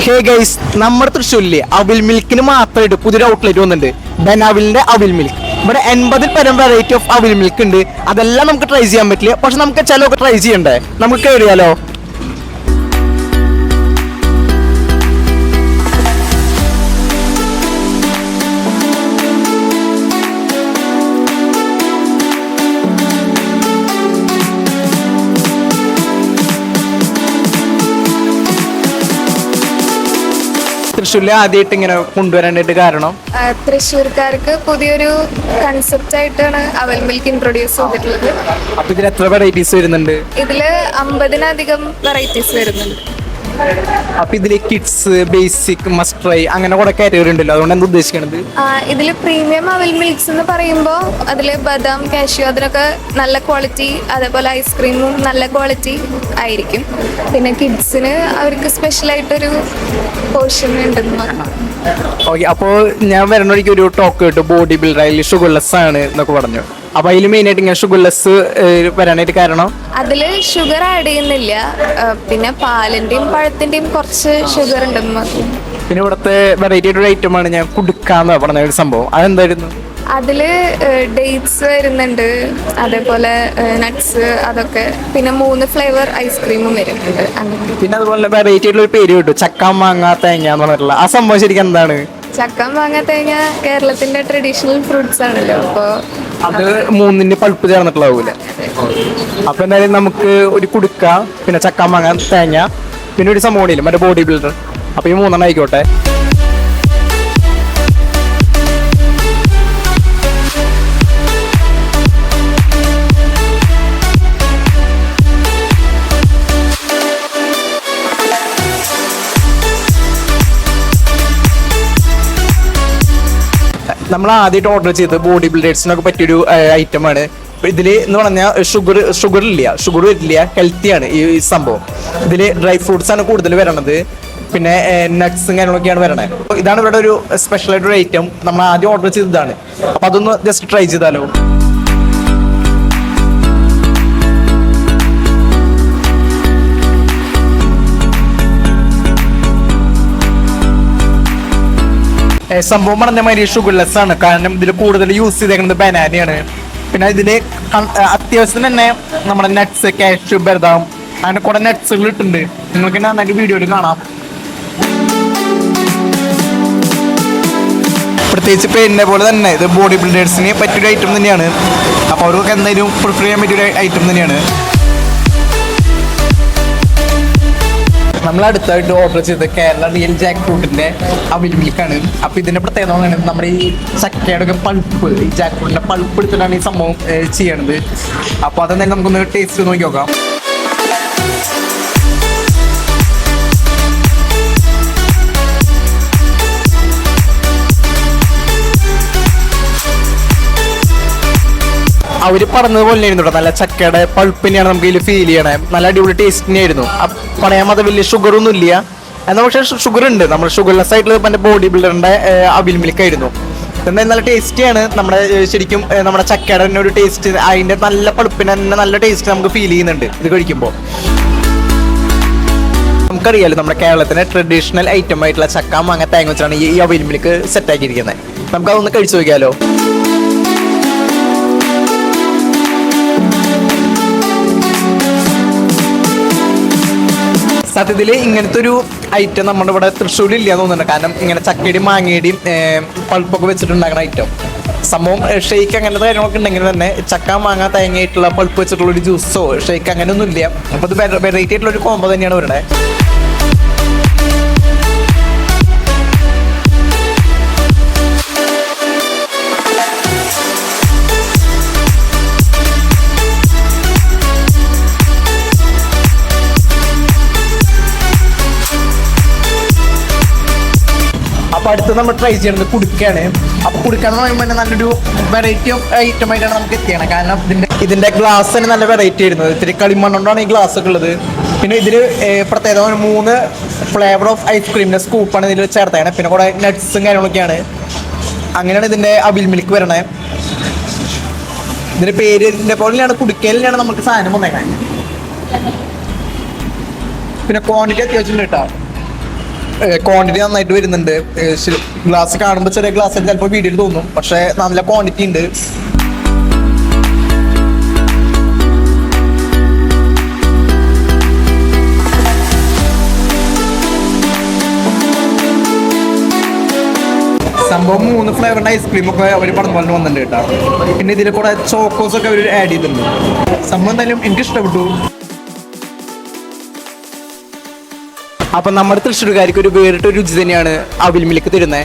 Hey guys, നമ്മുടെ തൃശ്ശൂരിലെ അവിൽ മിൽക്കിന് മാത്രമായിട്ട് പുതിയൊരു ഔട്ട്ലെറ്റ് വന്നിട്ടുണ്ട്. ബെനാവിലിന്റെ അവിൽ മിൽക്ക്. ഇവിടെ 80 പരം വെറൈറ്റി ഓഫ് അവിൽ മിൽക്ക് ഉണ്ട്. അതെല്ലാം നമുക്ക് ട്രൈ ചെയ്യാൻ പറ്റില്ല, പക്ഷെ നമുക്ക് ചിലവൊക്കെ ട്രൈ ചെയ്യണ്ടേ. നമുക്ക് കയറിയാലോ? തൃശ്ശൂരിൽ ആദ്യമായിട്ട് ഇങ്ങനെ കൊണ്ടുവരാനായിട്ട് കാരണം തൃശ്ശൂർക്കാർക്ക് പുതിയൊരു കൺസെപ്റ്റ് ആയിട്ടാണ് അവൽ മിൽക്ക് ഇൻട്രൊഡ്യൂസ് ചെയ്തിട്ടുള്ളത്. അപ്പൊ ഇതിൽ എത്ര വെറൈറ്റീസ് വരുന്നുണ്ട്? ഇതില് 50-ലധികം വെറൈറ്റീസ് വരുന്നുണ്ട്. അപ്പൊ ഇതില് കിഡ്സ്, ബേസിക്, മസ്റ്റ് ട്രൈ അങ്ങനെ കുറെ കാറ്റഗറി ഉണ്ടല്ലോ. അതുകൊണ്ട് എന്താ ഉദ്ദേശിക്കുന്നത്? ഇതില് പ്രീമിയം അവൽ മിൽക്സ് എന്ന് പറയുമ്പോൾ അതില് ബദാം, കാഷ്യൂ അതിനൊക്കെ നല്ല ക്വാളിറ്റി, അതേപോലെ ഐസ്ക്രീമും നല്ല ക്വാളിറ്റി ആയിരിക്കും. പിന്നെ കിഡ്സിന് അവർക്ക് സ്പെഷ്യലായിട്ടൊരു പോർഷൻ ഉണ്ടെന്ന് പറഞ്ഞു. ഓക്കെ, അപ്പോൾ ഞാൻ വരുന്ന വഴിക്ക് ഒരു ടോക്ക് കിട്ടും, ബോഡി ബിൽഡർ അതിൽ ഷുഗർലെസ് ആണ് എന്നൊക്കെ പറഞ്ഞു. അപ്പൊ അതിൽ മെയിൻ ആയിട്ട് ഇങ്ങനെ ഷുഗർലെസ് വരാനായിട്ട് കാരണം അതില് ഷുഗർ ആഡ് ചെയ്യുന്നില്ല, പിന്നെ പാലിന്റെയും പഴത്തിന്റെയും കുറച്ച് ഷുഗർ ഉണ്ടെന്ന് പറഞ്ഞു. പിന്നെ ഇവിടുത്തെ വെറൈറ്റി ആയിട്ടൊരു ഐറ്റം ആണ് ഞാൻ കുടുക്കാന്ന് പറഞ്ഞ ഒരു സംഭവം. അതെന്തായിരുന്നു? അതില് ഡേറ്റ്സ് വരുന്നുണ്ട്, അതേപോലെ നട്ട്സ്, അതൊക്കെ. പിന്നെ 3 ഫ്ലേവർ ഐസ്ക്രീമും വരുന്നുണ്ട്. അങ്ങനെ പിന്നെ അതുപോലെ വെറൈറ്റി ആയിട്ടുള്ള ഒരു പേര് കിട്ടും, ചക്ക, മാങ്ങ, തേങ്ങ എന്ന് പറഞ്ഞിട്ടുള്ള ആ സംഭവം ശരിക്കും എന്താണ്? ചക്ക, മാങ്ങ, തേങ്ങ കേരളത്തിന്റെ ട്രഡീഷണൽ ഫ്രൂട്ട്സ് ആണല്ലോ. അപ്പോൾ അത് 3ന്റെ പൾപ്പ് ചേർന്നിട്ടുള്ളതാവൂലെ? അപ്പൊ എന്തായാലും നമുക്ക് ഒരു കുടുക്ക, പിന്നെ ചക്ക, മാങ്ങ, തേങ്ങ, പിന്നെ ഒരു സംഭവം ഇല്ല മറ്റേ ബോഡി ബിൽഡർ. അപ്പൊ ഈ 3 ആയിക്കോട്ടെ. നമ്മൾ ആദ്യമായിട്ട് ഓർഡർ ചെയ്തത് ബോഡി ബിൽഡേഴ്സിനൊക്കെ പറ്റിയൊരു ഐറ്റമാണ്. ഇതിൽ എന്ന് പറഞ്ഞാൽ ഷുഗർ വരില്ല, ഹെൽത്തിയാണ് ഈ സംഭവം. ഇതിൽ ഡ്രൈ ഫ്രൂട്ട്സ് ആണ് കൂടുതൽ വരണത്, പിന്നെ നട്ട്സും കാര്യങ്ങളൊക്കെയാണ് വരണത്. ഇതാണ് ഇവിടെ ഒരു സ്പെഷ്യൽ ആയിട്ടൊരു ഐറ്റം. നമ്മൾ ആദ്യം ഓർഡർ ചെയ്തതാണ്. അപ്പൊ അതൊന്ന് ജസ്റ്റ് ട്രൈ ചെയ്താലോ? സംഭവം പറഞ്ഞ മാതിരി ഷുഗർലെസ് ആണ്, കാരണം ഇതിൽ കൂടുതൽ യൂസ് ചെയ്തേക്കുന്നത് ബനാനയാണ്. പിന്നെ ഇതില് അത്യാവശ്യം തന്നെ നമ്മുടെ നട്ട്സ്, കാഷ്യൂ, ബദാം അങ്ങനെ കുറെ നട്ട്സുകൾ ഇട്ടുണ്ട്. നിങ്ങൾക്ക് നന്നായിട്ട് വീഡിയോയിൽ കാണാം. പ്രത്യേകിച്ച് പേരിനെ പോലെ തന്നെ ഇത് ബോഡി ബിൽഡേഴ്സിന് പറ്റിയൊരു ഐറ്റം തന്നെയാണ്. അപ്പോൾ അവർക്ക് എന്തായാലും പ്രിഫർ ചെയ്യാൻ പറ്റിയൊരു ഐറ്റം തന്നെയാണ്. നമ്മൾ അടുത്തായിട്ട് ഓർഡർ ചെയ്തത് കേരള റിയൽ ജാക്ക് ഫ്രൂട്ടിന്റെ അവിൽ മിൽക്കാണ്. അപ്പൊ ഇതിന്റെ പ്രത്യേകത നമ്മുടെ ഈ ചക്കയുടെ ഒക്കെ പൾപ്പ്, ഈ ജാക്ക് ഫ്രൂട്ടിന്റെ പൾപ്പ് എടുത്തിട്ടാണ് ഈ സംഭവം ചെയ്യണത്. അപ്പൊ അതെന്തായാലും നമുക്കൊന്ന് ടേസ്റ്റ് നോക്കി നോക്കാം. അവര് പറഞ്ഞതുപോലെ ആയിരുന്നു, നല്ല ചക്കയുടെ പൾപ്പിനെയാണ് നമുക്ക് ഇതിൽ ഫീൽ ചെയ്യണേ. നല്ല അടിപൊളി ടേസ്റ്റ് തന്നെയായിരുന്നു. പറയാൻ മാത്രം വലിയ ഷുഗറൊന്നും ഇല്ല എന്നാൽ, പക്ഷേ ഷുഗർ ഉണ്ട്. നമ്മൾ ഷുഗർലെസ് ആയിട്ടുള്ള എൻ്റെ ബോഡി ബിൽഡറിന്റെ അവിൽ മിൽക്ക് ആയിരുന്നു. എന്തായാലും നല്ല ടേസ്റ്റിയാണ്. നമ്മുടെ ശരിക്കും നമ്മുടെ ചക്കയുടെ തന്നെ ഒരു ടേസ്റ്റ്, അതിന്റെ നല്ല പൾപ്പിന് തന്നെ നല്ല ടേസ്റ്റ് നമുക്ക് ഫീൽ ചെയ്യുന്നുണ്ട് ഇത് കഴിക്കുമ്പോൾ. നമുക്കറിയാലോ നമ്മുടെ കേരളത്തിന്റെ ട്രഡീഷണൽ ഐറ്റം ആയിട്ടുള്ള ചക്ക, മാങ്ങ, തേങ്ങ വെച്ചാണ് ഈ അവിൽ മിൽക്ക് സെറ്റ് ആക്കിയിരിക്കുന്നത്. നമുക്ക് അതൊന്ന് കഴിച്ചു നോക്കിയാലോ? സത്യത്തിൽ ഇങ്ങനത്തെ ഒരു ഐറ്റം നമ്മുടെ ഇവിടെ തൃശ്ശൂരിൽ ഇല്ലാന്ന് തോന്നുന്നുണ്ട്. കാരണം ഇങ്ങനെ ചക്കയുടെയും മാങ്ങയുടെയും പൾപ്പൊക്കെ വെച്ചിട്ടുണ്ടാക്കുന്ന ഐറ്റം സംഭവം. ഷെയ്ക്ക് അങ്ങനത്തെ കാര്യങ്ങളൊക്കെ ഉണ്ടെങ്കിൽ തന്നെ ചക്ക, മാങ്ങ, തേങ്ങയായിട്ടുള്ള പൾപ്പ് വെച്ചിട്ടുള്ള ഒരു ജ്യൂസോ ഷെയ്ക്ക് അങ്ങനെ ഒന്നും ഇല്ല. അപ്പൊ ഇത് വെറൈറ്റി ആയിട്ടുള്ള ഒരു കോംബോ തന്നെയാണ് വരുന്നത്. അപ്പൊ അടുത്ത് നമ്മൾ ട്രൈ ചെയ്യുന്നത് കുടുക്കയാണ്. അപ്പൊ കുടുക്കാന്ന് പറയുമ്പോൾ തന്നെ നല്ലൊരു വെറൈറ്റി ഓഫ് ഐറ്റം ആയിട്ടാണ് നമുക്ക് എത്തിയാണ്. കാരണം ഇതിന്റെ ഗ്ലാസ് തന്നെ നല്ല വെറൈറ്റി ആയിരുന്നു. ഇത്തിരി കളിമണ്ണോണ്ടാണ് ഈ ഗ്ലാസ് ഒക്കെ ഉള്ളത്. പിന്നെ ഇതില് പ്രത്യേകത 3 ഫ്ലേവർ ഓഫ് ഐസ്ക്രീമിന്റെ സ്കൂപ്പാണ് ഇതിൽ ചേർത്താണ്. പിന്നെ കുറെ നട്ട്സും കാര്യങ്ങളൊക്കെയാണ്. അങ്ങനെയാണ് ഇതിന്റെ അവിൽ മിൽക്ക് വരണേ. ഇതിന്റെ പേരിന്റെ പോലെയാണ് കുടുക്കലിനാണ് നമുക്ക് സാധനം വന്നേക്കാൻ. പിന്നെ ക്വാണ്ടിറ്റി അത്യാവശ്യം കിട്ടാം. ക്വാണ്ടിറ്റി നന്നായിട്ട് വരുന്നുണ്ട്. ഗ്ലാസ് കാണുമ്പോൾ ചെറിയ ഗ്ലാസ് ചിലപ്പോൾ വീഡിയോയിൽ തോന്നും, പക്ഷെ നല്ല ക്വാണ്ടിറ്റി ഉണ്ട്. സംഭവം 3 ഫ്ലേവറിന്റെ ഐസ്ക്രീം ഒക്കെ അവർ പറഞ്ഞ പോലെ വന്നിട്ടുണ്ട് കേട്ടോ. പിന്നെ ഇതിൽ കൂടെ ചോക്കോസ് ഒക്കെ അവർ ആഡ് ചെയ്തിട്ടുണ്ട്. സംഭവം എന്തായാലും എനിക്ക് ഇഷ്ടപ്പെട്ടു. അപ്പം നമ്മുടെ തൃശ്ശൂർക്കാർക്ക് ഒരു വേറിട്ടൊരു രുചി തന്നെയാണ് അവിൽ മിൽക്ക് തരുന്നത്.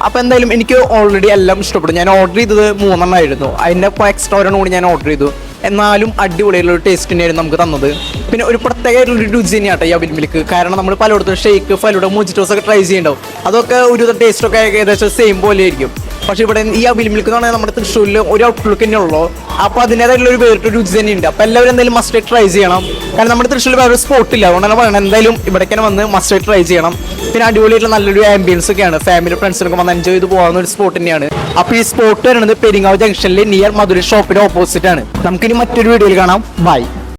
അപ്പം എന്തായാലും എനിക്ക് ഓൾറെഡി എല്ലാം ഇഷ്ടപ്പെട്ടു. ഞാൻ ഓർഡർ ചെയ്തത് 3 എണ്ണമായിരുന്നു. അതിൻ്റെ ഇപ്പോൾ എക്സ്ട്രാ ഒരെണ്ണം കൂടി ഞാൻ ഓർഡർ ചെയ്തു. എന്നാലും അടിപൊളിയായിട്ടുള്ള ഒരു ടേസ്റ്റ് തന്നെയായിരുന്നു നമുക്ക് തന്നത്. പിന്നെ ഒരു പ്രത്യേകമായിട്ടുള്ളൊരു രുചി തന്നെയാട്ടോ ഈ അവിൽ മിൽക്ക്. കാരണം നമ്മൾ പലയിടത്തും ഷേക്ക്, ഫലൂഡ, മോജിറ്റോസ് ഒക്കെ ട്രൈ ചെയ്യുന്നുണ്ടാവും. അതൊക്കെ ഒരു ടേസ്റ്റൊക്കെ ഏകദേശം സെയിം പോലെ ആയിരിക്കും. പക്ഷേ ഇവിടെ ഈ അവിൽ മിൽക്ക് എന്ന് പറഞ്ഞാൽ നമ്മുടെ തൃശ്ശൂരിൽ ഒരു ഔട്ട്ലുക്ക് തന്നെ ഉള്ളൂ. അപ്പോൾ അതിൻ്റേതായിട്ടുള്ള ഒരു വേറിട്ടൊരു രുചി തന്നെയുണ്ട്. അപ്പോൾ എല്ലാവരും എന്തായാലും മസ്റ്റ് ട്രൈ ചെയ്യണം. കാരണം നമ്മുടെ തൃശ്ശൂരിൽ വേറെ സ്പോട്ടില്ല, അതുകൊണ്ടാണ് പറയുന്നത് എന്തായാലും ഇവിടേക്കാണ് വന്ന് മസ്റ്റ് ട്രൈ ചെയ്യണം. പിന്നെ അടിപൊളിയായിട്ടുള്ള നല്ലൊരു ആംബിയൻസ് ഒക്കെയാണ്. ഫാമിലി ഫ്രണ്ട്സിനൊക്കെ വന്ന് എൻജോയ് ചെയ്ത് പോകുന്ന ഒരു സ്പോട്ട് തന്നെയാണ്. അപ്പോൾ ഈ സ്പോട്ട് വരുന്നത് പെരിങ്ങാവ് ജംഗ്ഷനിൽ നിയർ മധുര ഷോപ്പിന്റെ ഓപ്പോസിറ്റ് ആണ്. നമുക്കിനി മറ്റൊരു വീഡിയോയിൽ കാണാം. ബൈ.